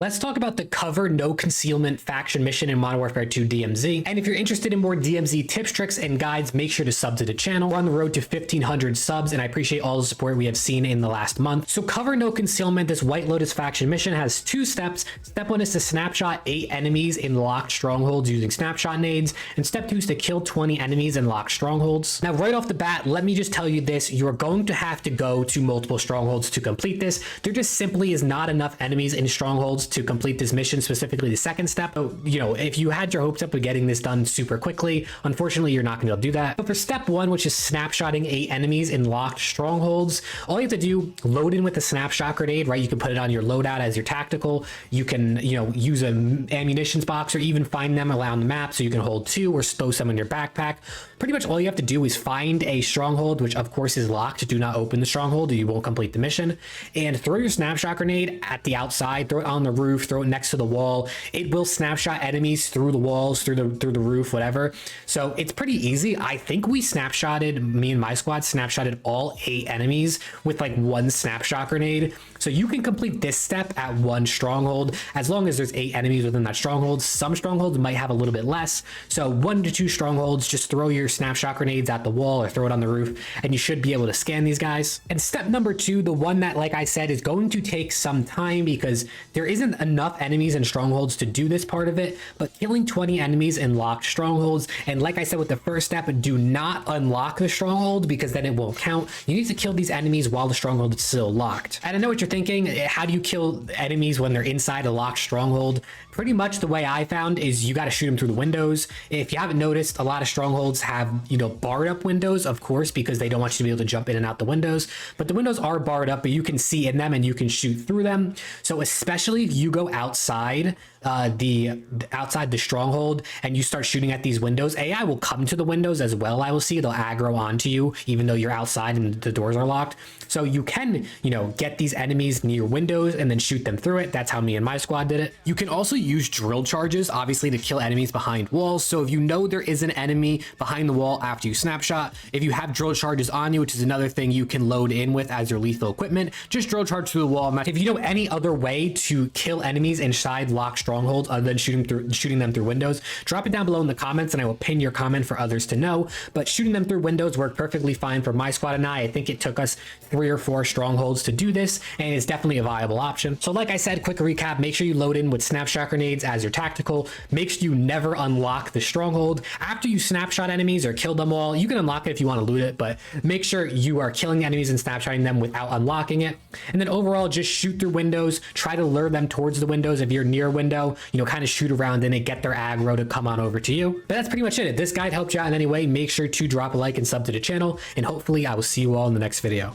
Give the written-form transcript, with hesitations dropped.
Let's talk about the cover No Concealment faction mission in Modern Warfare 2 DMZ. And if you're interested in more DMZ tips, tricks, and guides, make sure to sub to the channel. We're on the road to 1,500 subs, and I appreciate all the support we have seen in the last month. So cover No Concealment, this White Lotus faction mission has 2 steps. Step 1 is to snapshot 8 enemies in locked strongholds using snapshot nades, and step 2 is to kill 20 enemies in locked strongholds. Now, right off the bat, let me just tell you this. You're going to have to go to multiple strongholds to complete this. There just simply is not enough enemies in strongholds to complete this mission, specifically the second step. So, if you had your hopes up of getting this done super quickly, unfortunately, you're not going to be able to do that. But for step 1, which is snapshotting 8 enemies in locked strongholds, all you have to do, load in with a snapshot grenade, right? You can put it on your loadout as your tactical. You can, use an ammunitions box or even find them around the map so you can hold 2 or stow some in your backpack. Pretty much all you have to do is find a stronghold, which of course is locked. Do not open the stronghold or you won't complete the mission, and throw your snapshot grenade at the outside, throw it on the roof, throw it next to the wall. It will snapshot enemies through the walls, through the roof, whatever. So it's pretty easy. I think we snapshotted, me and my squad snapshotted all 8 enemies with like 1 snapshot grenade. So you can complete this step at 1 stronghold as long as there's 8 enemies within that stronghold. Some strongholds might have a little bit less. So 1 to 2 strongholds, just throw your snapshot grenades at the wall or throw it on the roof, and you should be able to scan these guys. And step number 2, the one that, like I said, is going to take some time because there isn't enough enemies in strongholds to do this part of it, but killing 20 enemies in locked strongholds. And like I said with the first step, do not unlock the stronghold because then it won't count. You need to kill these enemies while the stronghold is still locked. And I know what you're thinking, how do you kill enemies when they're inside a locked stronghold? Pretty much the way I found is you got to shoot them through the windows. If you haven't noticed, a lot of strongholds have, barred up windows, of course, because they don't want you to be able to jump in and out the windows, but the windows are barred up, but you can see in them and you can shoot through them. So especially if you go outside outside the stronghold and you start shooting at these windows, AI will come to the windows as well. I will see they'll aggro onto you even though you're outside and the doors are locked. So you can, get these enemies near windows and then shoot them through it. That's how me and my squad did it. You can also use drill charges, obviously, to kill enemies behind walls. So if you know there is an enemy behind the wall after you snapshot, if you have drill charges on you, which is another thing you can load in with as your lethal equipment, just drill charge through the wall. If you know any other way to kill enemies inside locked strongholds other than shooting them through windows, drop it down below in the comments and I will pin your comment for others to know. But shooting them through windows worked perfectly fine for my squad and I think it took us 3 or 4 strongholds to do this, and it's definitely a viable option. So like I said, quick recap, make sure you load in with snapshot grenades as your tactical. Make sure you never unlock the stronghold. After you snapshot enemies or kill them all, you can unlock it if you want to loot it, but make sure you are killing the enemies and snapshotting them without unlocking it. And then overall, just shoot through windows, try to lure them towards the windows. If you're near a window, kind of shoot around in it, get their aggro to come on over to you. But that's pretty much it. If this guide helped you out in any way, make sure to drop a like and sub to the channel, and hopefully I will see you all in the next video.